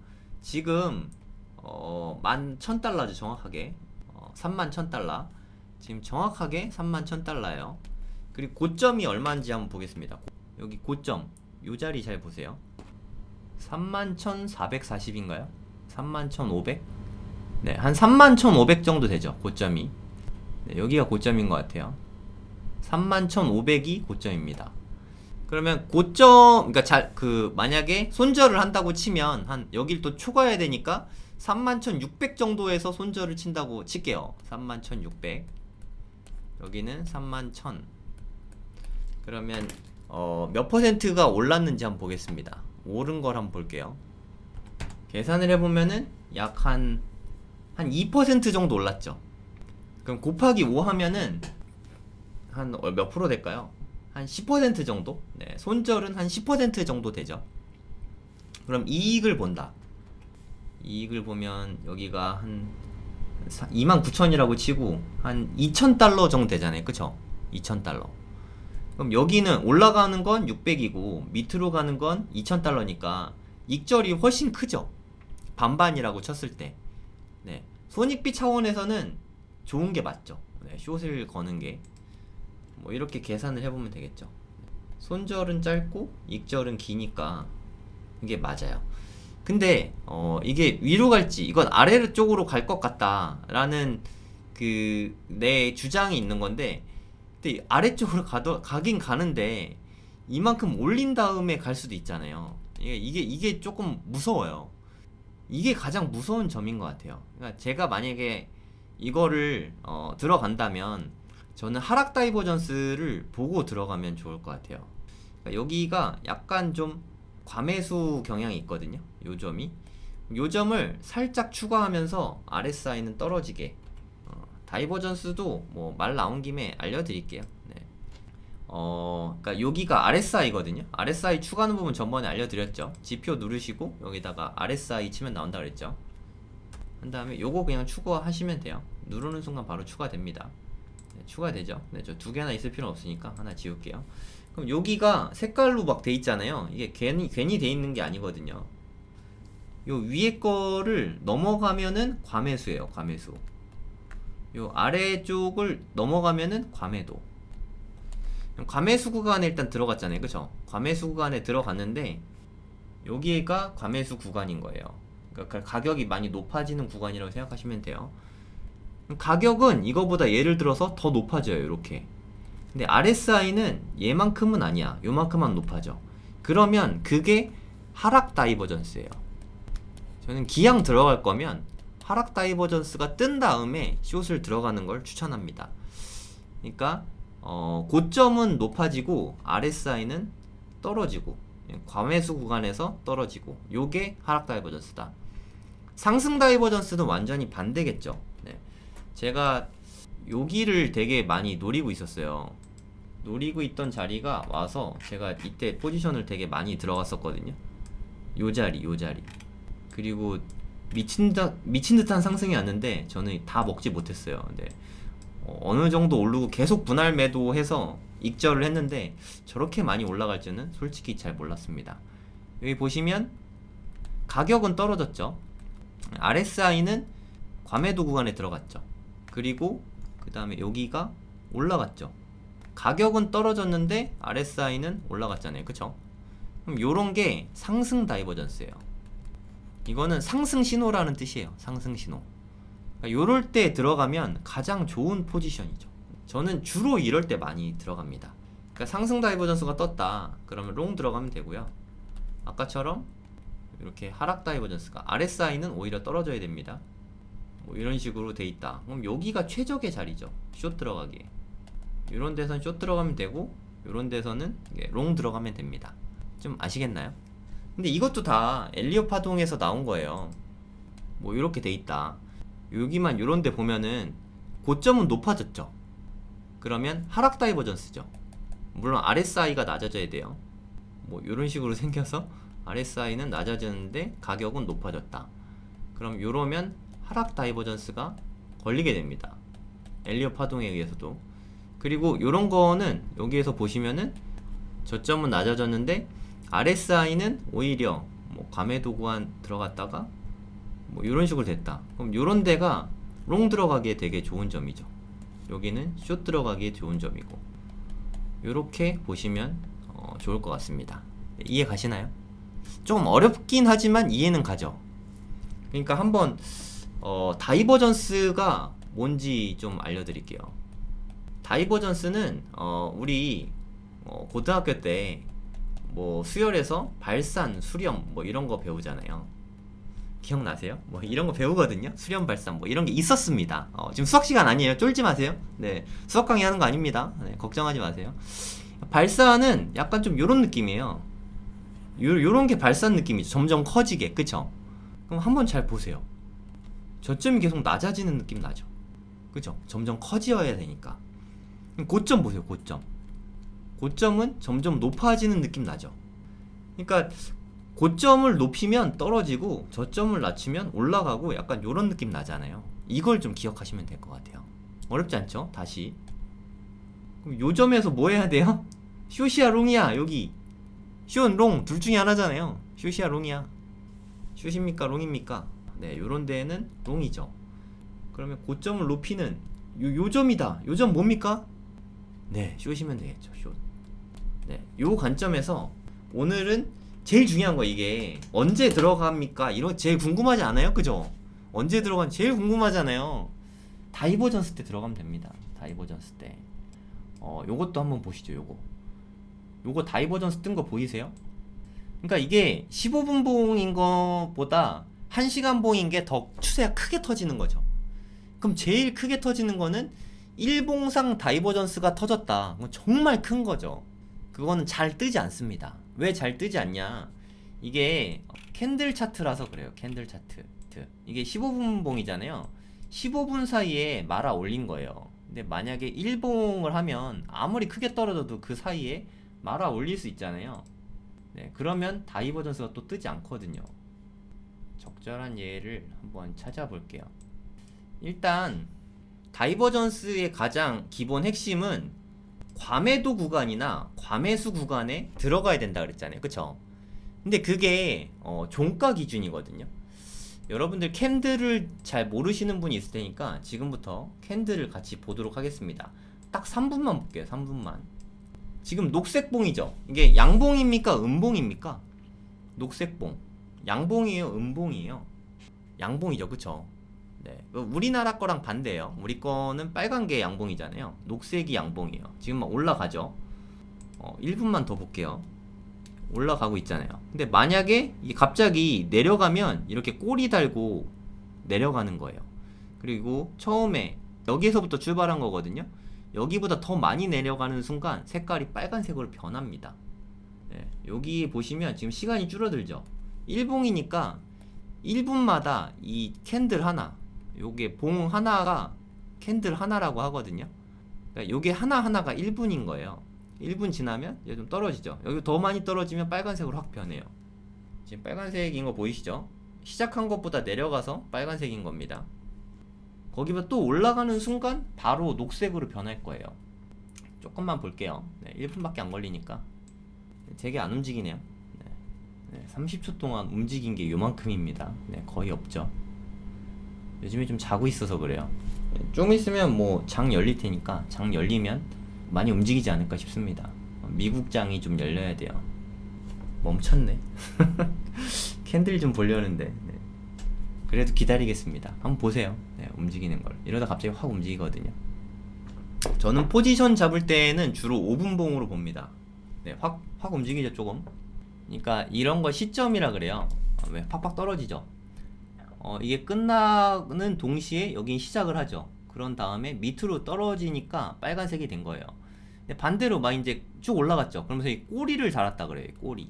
지금 11,000달러죠. 정확하게 31,000달러. 지금 정확하게 31,000달러예요. 그리고 고점이 얼마인지 한번 보겠습니다. 여기 고점 요 자리 잘 보세요. 31,440인가요? 31,500? 네, 한 31,500 정도 되죠. 고점이. 네, 여기가 고점인 것 같아요. 31,500이 고점입니다. 그러면 고점, 그러니까 만약에 손절을 한다고 치면 한 여길 또 초과해야 되니까 31,600 정도에서 손절을 친다고 칠게요. 31,600. 여기는 31,000. 그러면 몇 퍼센트가 올랐는지 한번 보겠습니다. 오른 걸 한번 볼게요. 계산을 해보면은 약 한 2% 정도 올랐죠. 그럼 곱하기 5 하면은 한 몇 프로 될까요? 한 10% 정도? 네, 손절은 한 10% 정도 되죠. 그럼 이익을 본다. 이익을 보면 여기가 한 29,000이라고 치고 한 2,000달러 정도 되잖아요. 그쵸? 2,000달러. 그럼 여기는 올라가는 건 600이고 밑으로 가는 건 2,000달러니까 익절이 훨씬 크죠. 반반이라고 쳤을 때. 네. 손익비 차원에서는 좋은 게 맞죠. 네, 숏을 거는 게. 뭐 이렇게 계산을 해보면 되겠죠. 손절은 짧고 익절은 기니까 이게 맞아요. 근데 이게 위로 갈지 이건 아래쪽으로 갈 것 같다라는 그 내 주장이 있는 건데, 근데 아래쪽으로 가긴 가는데 이만큼 올린 다음에 갈 수도 있잖아요. 이게 조금 무서워요. 이게 가장 무서운 점인 것 같아요. 그러니까 제가 만약에 이거를 들어간다면 저는 하락 다이버전스를 보고 들어가면 좋을 것 같아요. 그러니까 여기가 약간 좀 과매수 경향이 있거든요. 요 점이. 요 점을 살짝 추가하면서 RSI는 떨어지게. 다이버전스도 뭐 말 나온 김에 알려드릴게요. 네. 그러니까 여기가 RSI거든요. RSI 추가하는 부분 전번에 알려드렸죠. 지표 누르시고 여기다가 RSI 치면 나온다 그랬죠. 한 다음에 요거 그냥 추가하시면 돼요. 누르는 순간 바로 추가됩니다. 네, 추가되죠. 네, 저 두 개나 있을 필요는 없으니까 하나 지울게요. 그럼 여기가 색깔로 막 돼 있잖아요. 이게 괜히 돼 있는 게 아니거든요. 요 위에 거를 넘어가면은 과매수예요. 과매수. 요 아래쪽을 넘어가면은 과매도. 과매수 구간에 일단 들어갔잖아요. 그쵸? 과매수 구간에 들어갔는데 여기가 과매수 구간인 거예요. 그러니까 가격이 많이 높아지는 구간이라고 생각하시면 돼요. 가격은 이거보다 예를 들어서 더 높아져요. 이렇게. 근데 RSI는 얘만큼은 아니야. 요만큼만 높아져. 그러면 그게 하락 다이버전스예요. 저는 기왕 들어갈 거면 하락 다이버전스가 뜬 다음에 숏을 들어가는 걸 추천합니다. 그러니까 고점은 높아지고 RSI는 떨어지고 과매수 구간에서 떨어지고 요게 하락 다이버전스다. 상승 다이버전스는 완전히 반대겠죠. 네. 제가 여기를 되게 많이 노리고 있었어요. 노리고 있던 자리가 와서 제가 이때 포지션을 되게 많이 들어갔었거든요. 요 자리. 그리고 미친 듯한 상승이 왔는데 저는 다 먹지 못했어요. 근데 어느 정도 오르고 계속 분할 매도해서 익절을 했는데 저렇게 많이 올라갈 줄은 솔직히 잘 몰랐습니다. 여기 보시면 가격은 떨어졌죠. RSI는 과매도 구간에 들어갔죠. 그리고 그 다음에 여기가 올라갔죠. 가격은 떨어졌는데 RSI는 올라갔잖아요. 그쵸? 그럼 요런 게 상승 다이버전스예요. 이거는 상승 신호라는 뜻이에요. 상승 신호. 그러니까 요럴 때 들어가면 가장 좋은 포지션이죠. 저는 주로 이럴 때 많이 들어갑니다. 그러니까 상승 다이버전스가 떴다. 그러면 롱 들어가면 되고요. 아까처럼 이렇게 하락 다이버전스가 RSI는 오히려 떨어져야 됩니다. 뭐 이런 식으로 돼 있다. 그럼 여기가 최적의 자리죠. 숏 들어가기에. 이런 데선 숏 들어가면 되고 이런 데서는 롱 들어가면 됩니다. 좀 아시겠나요? 근데 이것도 다 엘리엇 파동에서 나온 거예요. 뭐 이렇게 돼 있다. 여기만 요런데 보면은 고점은 높아졌죠. 그러면 하락 다이버전스죠. 물론 RSI가 낮아져야 돼요. 뭐 이런 식으로 생겨서 RSI는 낮아졌는데 가격은 높아졌다. 그럼 요러면 하락 다이버전스가 걸리게 됩니다. 엘리엇 파동에 의해서도. 그리고 요런 거는 여기에서 보시면은 저점은 낮아졌는데 RSI는 오히려 뭐 과매도 구간 들어갔다가 뭐 이런 식으로 됐다. 그럼 요런 데가 롱 들어가기에 되게 좋은 점이죠. 여기는 숏 들어가기에 좋은 점이고, 요렇게 보시면 좋을 것 같습니다. 이해 가시나요? 좀 어렵긴 하지만 이해는 가죠. 그러니까 한번 다이버전스가 뭔지 좀 알려드릴게요. 다이버전스는 우리 고등학교 때 뭐 수열에서 발산, 수렴 뭐 이런 거 배우잖아요. 기억나세요? 뭐 이런 거 배우거든요. 수렴, 발산 뭐 이런 게 있었습니다. 지금 수학 시간 아니에요. 쫄지 마세요. 네, 수학 강의 하는 거 아닙니다. 네, 걱정하지 마세요. 발산은 약간 좀 요런 느낌이에요. 요런 게 발산 느낌이죠. 점점 커지게, 그쵸? 그럼 한번 잘 보세요. 저점이 계속 낮아지는 느낌 나죠. 그죠? 점점 커지어야 되니까. 고점 보세요. 고점은 점점 높아지는 느낌 나죠. 그러니까 고점을 높이면 떨어지고 저점을 낮추면 올라가고 약간 요런 느낌 나잖아요. 이걸 좀 기억하시면 될 것 같아요. 어렵지 않죠? 다시 그럼 요 점에서 뭐 해야 돼요? 숏이야 롱이야. 여기 숏, 롱 둘 중에 하나잖아요. 숏이야 롱이야. 숏입니까 롱입니까? 네, 요런 데에는 롱이죠. 그러면 고점을 높이는 요 점이다. 요 점 뭡니까? 네, 숏이면 되겠죠. 숏. 네, 요 관점에서 오늘은 제일 중요한 거, 이게 언제 들어갑니까? 이런 제일 궁금하지 않아요? 그죠? 언제 들어간 제일 궁금하잖아요. 다이버전스 때 들어가면 됩니다. 다이버전스 때. 요것도 한번 보시죠. 요거 다이버전스 뜬 거 보이세요? 그러니까 이게 15분 봉인 거보다 1시간 봉인 게 더 추세가 크게 터지는 거죠. 그럼 제일 크게 터지는 거는 일봉상 다이버전스가 터졌다. 그건 정말 큰 거죠. 그거는 잘 뜨지 않습니다. 왜 잘 뜨지 않냐? 이게 캔들 차트라서 그래요. 캔들 차트. 이게 15분 봉이잖아요. 15분 사이에 말아 올린 거예요. 근데 만약에 1봉을 하면 아무리 크게 떨어져도 그 사이에 말아 올릴 수 있잖아요. 네, 그러면 다이버전스가 또 뜨지 않거든요. 적절한 예를 한번 찾아볼게요. 일단 다이버전스의 가장 기본 핵심은 과매도 구간이나 과매수 구간에 들어가야 된다 그랬잖아요. 그쵸? 근데 그게 종가 기준이거든요. 여러분들 캔들을 잘 모르시는 분이 있을 테니까 지금부터 캔들을 같이 보도록 하겠습니다. 딱 3분만 볼게요. 3분만. 지금 녹색봉이죠. 이게 양봉입니까 음봉입니까? 녹색봉. 양봉이에요 음봉이에요? 양봉이죠. 그쵸? 네, 우리나라 거랑 반대예요. 우리 거는 빨간 게 양봉이잖아요. 녹색이 양봉이에요. 지금 막 올라가죠. 1분만 더 볼게요. 올라가고 있잖아요. 근데 만약에 갑자기 내려가면 이렇게 꼬리 달고 내려가는 거예요. 그리고 처음에 여기서부터 출발한 거거든요. 여기보다 더 많이 내려가는 순간 색깔이 빨간색으로 변합니다. 네, 여기 보시면 지금 시간이 줄어들죠. 1봉이니까 1분마다 이 캔들 하나, 요게 봉 하나가 캔들 하나라고 하거든요. 그러니까 요게 하나하나가 1분인 거예요. 1분 지나면 이제 좀 떨어지죠. 여기 더 많이 떨어지면 빨간색으로 확 변해요. 지금 빨간색인 거 보이시죠? 시작한 것보다 내려가서 빨간색인 겁니다. 거기서 또 올라가는 순간 바로 녹색으로 변할 거예요. 조금만 볼게요. 네, 1분밖에 안 걸리니까. 되게 안 움직이네요. 네, 30초 동안 움직인 게 요만큼입니다. 네, 거의 없죠. 요즘에 좀 자고 있어서 그래요. 네, 좀 있으면 뭐 장 열릴 테니까 장 열리면 많이 움직이지 않을까 싶습니다. 미국 장이 좀 열려야 돼요. 멈췄네. 캔들 좀 보려는데. 네. 그래도 기다리겠습니다. 한번 보세요. 네, 움직이는 걸. 이러다 갑자기 확 움직이거든요. 저는 포지션 잡을 때는 주로 5분봉으로 봅니다. 네, 확 움직이죠 조금. 그러니까 이런 거 시점이라 그래요. 왜 팍팍 떨어지죠. 이게 끝나는 동시에 여긴 시작을 하죠. 그런 다음에 밑으로 떨어지니까 빨간색이 된 거예요. 근데 반대로 막 이제 쭉 올라갔죠. 그러면서 이 꼬리를 달았다 그래요. 꼬리.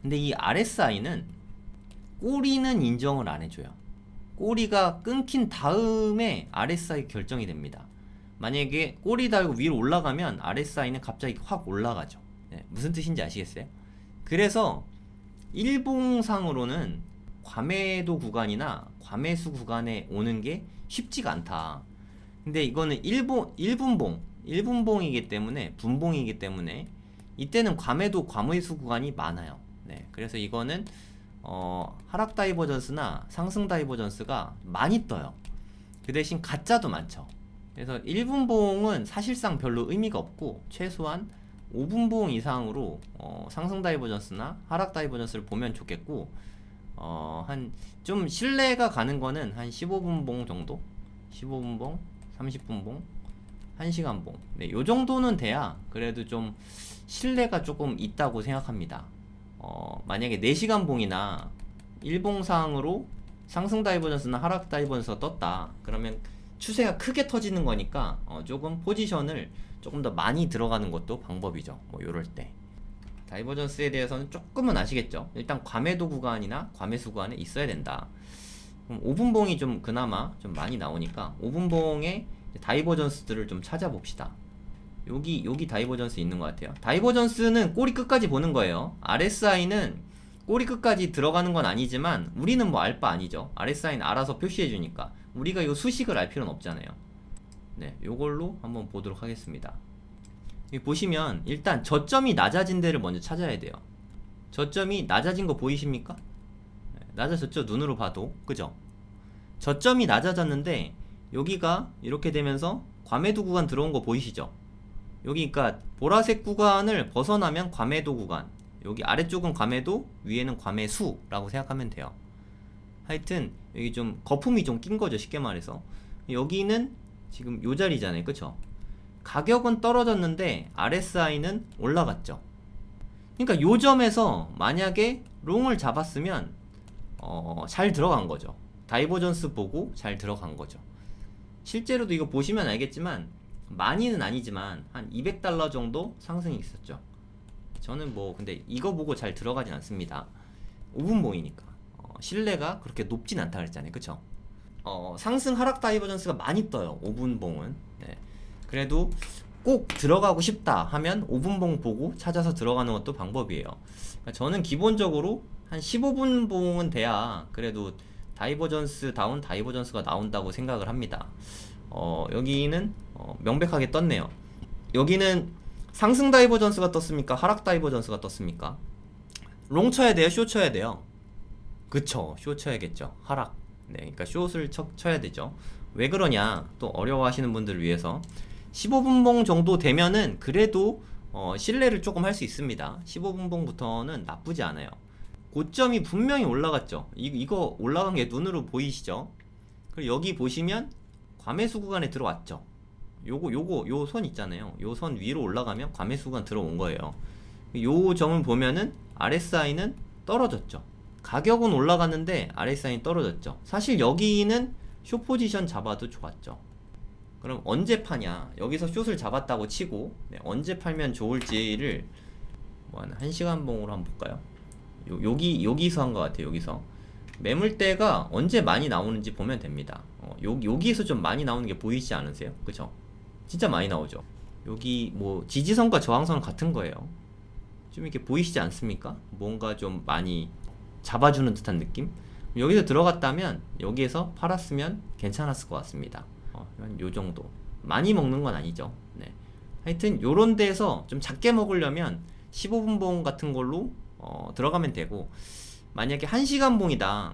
근데 이 RSI는 꼬리는 인정을 안 해줘요. 꼬리가 끊긴 다음에 RSI 결정이 됩니다. 만약에 꼬리 달고 위로 올라가면 RSI는 갑자기 확 올라가죠. 네, 무슨 뜻인지 아시겠어요? 그래서 일봉상으로는 과매도 구간이나 과매수 구간에 오는 게 쉽지가 않다. 근데 이거는 1분봉이기 때문에, 분봉이기 때문에 이때는 과매도 과매수 구간이 많아요. 네, 그래서 이거는 하락 다이버전스나 상승 다이버전스가 많이 떠요. 그 대신 가짜도 많죠. 그래서 1분봉은 사실상 별로 의미가 없고 최소한 5분봉 이상으로 상승 다이버전스나 하락 다이버전스를 보면 좋겠고, 한 좀 신뢰가 가는 거는 한 15분봉 정도? 15분봉, 30분봉, 1시간봉. 네, 요 정도는 돼야 그래도 좀 신뢰가 조금 있다고 생각합니다. 만약에 4시간봉이나 일봉상으로 상승 다이버전스나 하락 다이버전스가 떴다. 그러면 추세가 크게 터지는 거니까 조금 포지션을 조금 더 많이 들어가는 것도 방법이죠. 뭐 요럴 때. 다이버전스에 대해서는 조금은 아시겠죠? 일단 과매도 구간이나 과매수 구간에 있어야 된다. 그럼 5분봉이 좀 그나마 좀 많이 나오니까 5분봉의 다이버전스들을 좀 찾아봅시다. 여기 다이버전스 있는 것 같아요. 다이버전스는 꼬리 끝까지 보는 거예요. RSI는 꼬리 끝까지 들어가는 건 아니지만 우리는 뭐 알 바 아니죠. RSI는 알아서 표시해 주니까 우리가 요 수식을 알 필요는 없잖아요. 네, 요걸로 한번 보도록 하겠습니다. 여기 보시면 일단 저점이 낮아진 데를 먼저 찾아야 돼요. 저점이 낮아진 거 보이십니까? 네, 낮아졌죠? 눈으로 봐도. 그죠? 저점이 낮아졌는데 여기가 이렇게 되면서 과매도 구간 들어온 거 보이시죠? 여기 그러니까 보라색 구간을 벗어나면 과매도 구간, 여기 아래쪽은 과매도, 위에는 과매수라고 생각하면 돼요. 하여튼 여기 좀 거품이 좀 낀 거죠, 쉽게 말해서. 여기는 지금 요 자리잖아요, 그쵸? 가격은 떨어졌는데 RSI는 올라갔죠. 그러니까 요 점에서 만약에 롱을 잡았으면 잘 들어간 거죠. 다이버전스 보고 잘 들어간 거죠. 실제로도 이거 보시면 알겠지만 많이는 아니지만 한 200달러 정도 상승이 있었죠. 저는 뭐 근데 이거 보고 잘 들어가진 않습니다. 5분봉이니까 신뢰가 그렇게 높진 않다 그랬잖아요, 그쵸? 상승 하락 다이버전스가 많이 떠요, 5분봉은. 네. 그래도 꼭 들어가고 싶다 하면 5분봉 보고 찾아서 들어가는 것도 방법이에요. 그러니까 저는 기본적으로 한 15분봉은 돼야 그래도 다이버전스 다운 다이버전스가 나온다고 생각을 합니다. 여기는 명백하게 떴네요. 여기는 상승 다이버전스가 떴습니까? 하락 다이버전스가 떴습니까? 롱 쳐야 돼요? 쇼 쳐야 돼요? 그쵸, 쇼 쳐야겠죠. 하락. 네, 그러니까 숏을 쳐야 되죠. 왜 그러냐, 또 어려워하시는 분들을 위해서 15분봉 정도 되면은 그래도 신뢰를 조금 할 수 있습니다. 15분봉부터는 나쁘지 않아요. 고점이 분명히 올라갔죠. 이거 올라간 게 눈으로 보이시죠? 그리고 여기 보시면 과매수 구간에 들어왔죠. 요 선 있잖아요. 요 선 위로 올라가면 과매수 구간 들어온 거예요. 요 점을 보면은 RSI는 떨어졌죠. 가격은 올라갔는데 RSI는 떨어졌죠. 사실 여기는 숏 포지션 잡아도 좋았죠. 그럼 언제 파냐? 여기서 숏을 잡았다고 치고 언제 팔면 좋을지를 뭐 한 1시간봉으로 한번 볼까요? 여기서 한 것 같아요. 여기서 매물대가 언제 많이 나오는지 보면 됩니다. 여기에서 좀 많이 나오는 게 보이지 않으세요? 그쵸? 진짜 많이 나오죠. 여기 뭐 지지선과 저항선 같은 거예요. 좀 이렇게 보이시지 않습니까? 뭔가 좀 많이 잡아주는 듯한 느낌? 여기서 들어갔다면 여기에서 팔았으면 괜찮았을 것 같습니다. 요 정도. 많이 먹는 건 아니죠. 네. 하여튼 요런 데에서 좀 작게 먹으려면 15분봉 같은 걸로 들어가면 되고, 만약에 1시간봉이다.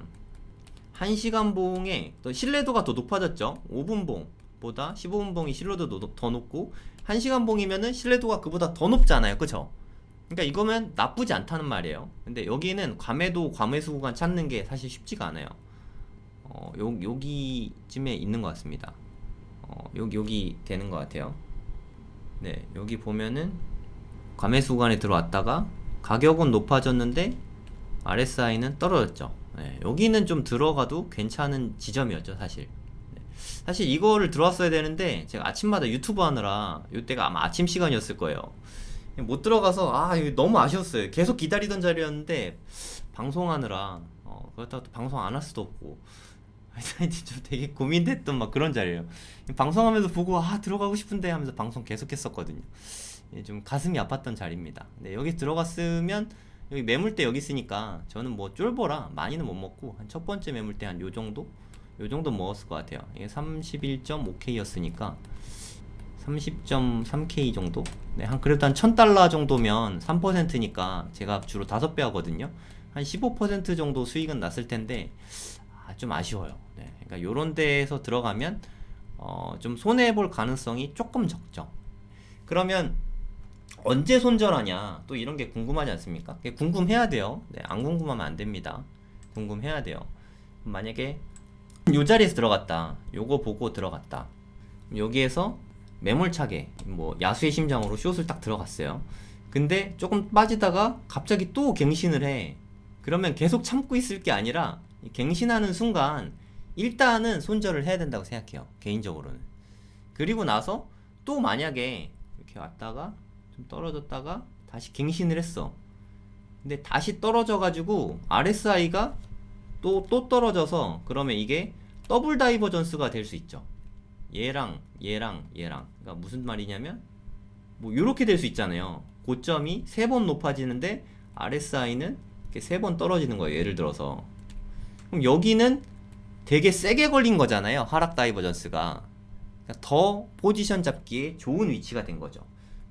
1시간봉에 또 신뢰도가 더 높아졌죠. 5분봉보다 15분봉이 신뢰도도 더 높고 1시간봉이면은 신뢰도가 그보다 더 높잖아요, 그쵸? 그러니까 이거면 나쁘지 않다는 말이에요. 근데 여기는 과매도 과매수 구간 찾는 게 사실 쉽지가 않아요. 여기쯤에 있는 것 같습니다. 여기 되는 것 같아요. 네, 여기 보면은 과매수 구간에 들어왔다가 가격은 높아졌는데 RSI는 떨어졌죠. 네, 여기는 좀 들어가도 괜찮은 지점이었죠, 사실. 네, 사실 이거를 들어왔어야 되는데 제가 아침마다 유튜브 하느라 이때가 아마 아침 시간이었을 거예요. 못 들어가서 이거 너무 아쉬웠어요. 계속 기다리던 자리였는데 방송하느라 그렇다고 또 방송 안 할 수도 없고 사이트 좀 되게 고민됐던 막 그런 자리예요. 방송하면서 보고 아 들어가고 싶은데 하면서 방송 계속했었거든요. 예, 좀 가슴이 아팠던 자리입니다. 네, 여기 들어갔으면 여기 매물대 여기 있으니까 저는 뭐 쫄보라 많이는 못 먹고 한 첫 번째 매물대 한 요 정도? 요 정도 먹었을 것 같아요. 이게 31.5K였으니까 30.3K 정도? 네, 한 그래도 한 1000달러 정도면 3%니까 제가 주로 5배 하거든요. 한 15% 정도 수익은 났을 텐데 좀 아쉬워요. 네, 그러니까 요런 데에서 들어가면 좀 손해볼 가능성이 조금 적죠. 그러면 언제 손절하냐 또 이런 게 궁금하지 않습니까? 궁금해야 돼요. 네, 안 궁금하면 안 됩니다. 궁금해야 돼요. 만약에 요 자리에서 들어갔다, 요거 보고 들어갔다, 여기에서 매몰차게 뭐 야수의 심장으로 숏을 딱 들어갔어요. 근데 조금 빠지다가 갑자기 또 갱신을 해. 그러면 계속 참고 있을 게 아니라 갱신하는 순간 일단은 손절을 해야 된다고 생각해요, 개인적으로는. 그리고 나서 또 만약에 이렇게 왔다가 좀 떨어졌다가 다시 갱신을 했어. 근데 다시 떨어져 가지고 RSI가 또 떨어져서 그러면 이게 더블 다이버전스가 될 수 있죠. 얘랑 그러니까 무슨 말이냐면 뭐 이렇게 될 수 있잖아요. 고점이 3번 높아지는데 RSI는 이렇게 3번 떨어지는 거예요. 예를 들어서 그럼 여기는 되게 세게 걸린 거잖아요. 하락 다이버전스가. 그러니까 더 포지션 잡기에 좋은 위치가 된 거죠.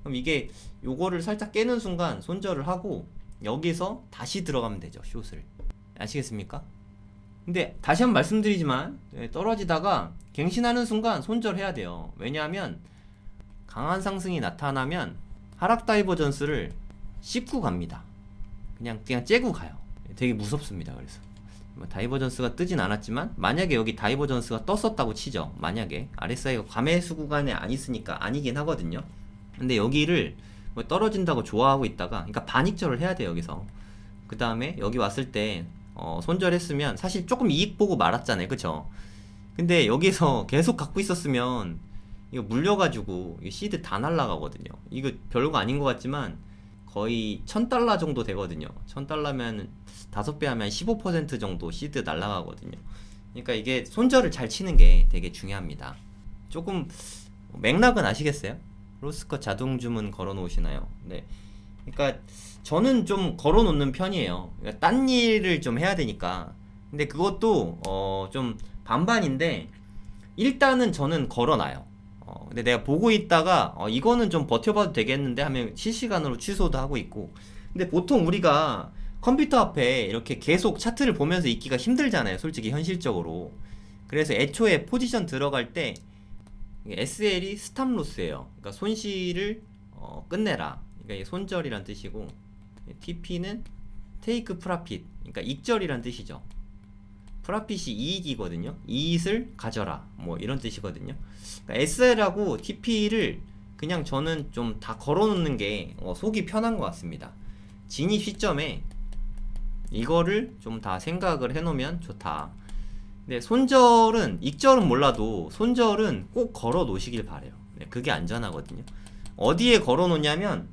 그럼 이게 요거를 살짝 깨는 순간 손절을 하고 여기서 다시 들어가면 되죠. 숏을. 아시겠습니까? 근데 다시 한번 말씀드리지만 떨어지다가 갱신하는 순간 손절해야 돼요. 왜냐하면 강한 상승이 나타나면 하락 다이버전스를 씹고 갑니다. 그냥 째고 가요. 되게 무섭습니다. 그래서 다이버전스가 뜨진 않았지만 만약에 여기 다이버전스가 떴었다고 치죠. 만약에 RSI가 과매수 구간에 안 있으니까 아니긴 하거든요. 근데 여기를 뭐 떨어진다고 좋아하고 있다가 그러니까 반익절을 해야 돼요. 여기서 그 다음에 여기 왔을 때 손절했으면 사실 조금 이익 보고 말았잖아요. 그쵸? 근데 여기서 계속 갖고 있었으면 이거 물려가지고 이거 시드 다 날라가거든요. 이거 별거 아닌 것 같지만 거의 1000달러 정도 되거든요. 1000달러면 5배 하면 15% 정도 시드 날라가거든요. 그러니까 이게 손절을 잘 치는 게 되게 중요합니다. 조금 맥락은 아시겠어요? 로스컷 자동 주문 걸어 놓으시나요? 네. 그러니까 저는 좀 걸어 놓는 편이에요. 그러니까 딴 일을 좀 해야 되니까. 근데 그것도 좀 반반인데 일단은 저는 걸어 놔요. 근데 내가 보고 있다가 이거는 좀 버텨봐도 되겠는데 하면 실시간으로 취소도 하고 있고. 근데 보통 우리가 컴퓨터 앞에 이렇게 계속 차트를 보면서 있기가 힘들잖아요. 솔직히 현실적으로. 그래서 애초에 포지션 들어갈 때 SL이 스탑 로스예요. 그러니까 손실을 끝내라. 그러니까 손절이란 뜻이고 TP는 테이크 프라핏. 그러니까 익절이란 뜻이죠. 프라핏이 이익이거든요. 이익을 가져라. 뭐 이런 뜻이거든요. 그러니까 SL하고 TP를 그냥 저는 좀 다 걸어놓는 게 속이 편한 것 같습니다. 진입 시점에 이거를 좀 다 생각을 해놓으면 좋다. 근데 손절은 익절은 몰라도 손절은 꼭 걸어 놓으시길 바래요. 네, 그게 안전하거든요. 어디에 걸어 놓냐면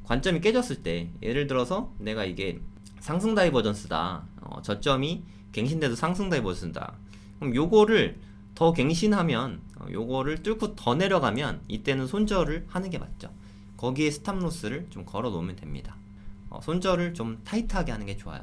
관점이 깨졌을 때 예를 들어서 내가 이게 상승 다이버전스다. 저점이 갱신돼도 상승 다이버전스다. 그럼 요거를 더 갱신하면 요거를 뚫고 더 내려가면 이때는 손절을 하는 게 맞죠. 거기에 스탑로스를 좀 걸어 놓으면 됩니다. 손절을 좀 타이트하게 하는 게 좋아요.